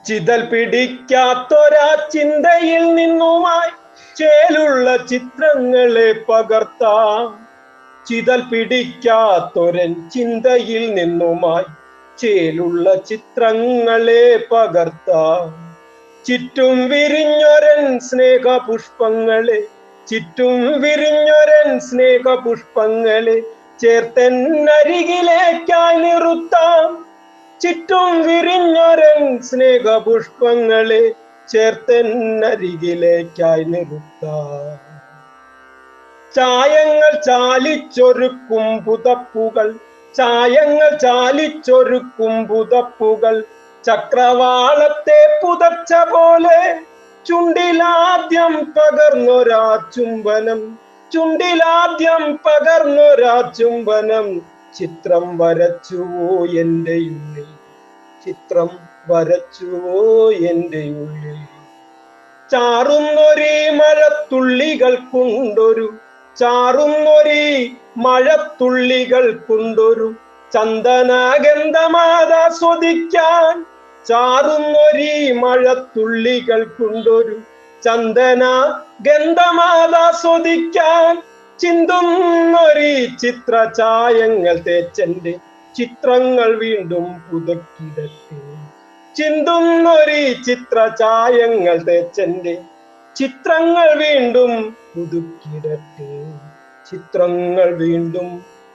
ചിതൽ പിടിക്കാത്തൊരാ ചിന്തയിൽ നിന്നുമായി ചേലുള്ള ചിത്രങ്ങളെ പകർത്താം. ചിതൽ പിടിക്കാത്തൊരൻ ചിന്തയിൽ നിന്നുമായി ചേലുള്ള ചിത്രങ്ങളെ പകർത്താം. ചുറ്റും വിരിഞ്ഞൊരൻ സ്നേഹപുഷ്പങ്ങളെ, ചുറ്റും വിരിഞ്ഞൊരൻ സ്നേഹപുഷ്പങ്ങളെ ചേർത്തന്നരികിലേക്കായി നിർത്താം. ചുറ്റും വിരിഞ്ഞൊരൻ സ്നേഹപുഷ്പങ്ങളെ ചേർത്തന്നരികിലേക്കായി നിർത്താം. ചായങ്ങൾ ചാലിച്ചൊരുക്കും പുതപ്പുകൾ, ചായങ്ങൾ ചാലിച്ചൊരുക്കും പുതപ്പുകൾ ചക്രവാളത്തെ പുതച്ച പോലെ ചുണ്ടിലാദ്യം പകർന്നൊരാ ചുംബനം, ചുണ്ടിലാദ്യം പകർന്നൊരാ ചുംബനം ചിത്രം വരച്ചുവോ എൻ്റെ ഉള്ളിൽ, ചിത്രം വരച്ചുവോ എൻ്റെ ഉള്ളിൽ. ചാറുന്നൊരീ മഴത്തുള്ളികൾ കൊണ്ടൊരു, ചാറുന്നൊരീ മഴത്തുള്ളികൾ കൊണ്ടൊരു ചന്ദനഗന്ധമാസ്വദിക്കാൻ, ചാറുന്നൊരീ മഴത്തുള്ളികൾ കൊണ്ടൊരു ചന്ദനഗന്ധമാസ്വദിക്കാൻ ചിന്തുന്നൊരീ ചിത്രചായങ്ങൾ തേച്ചെന്റെ ചിത്രങ്ങൾ വീണ്ടും പുതുക്കിടട്ടെ. ചിന്തുന്നൊരീ ചിത്രചായങ്ങൾ തേച്ചെന്റെ ചിത്രങ്ങൾ വീണ്ടും പുതുക്കിടട്ടെ, ചിത്രങ്ങൾ വീണ്ടും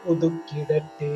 പുതുക്കിടട്ടെ.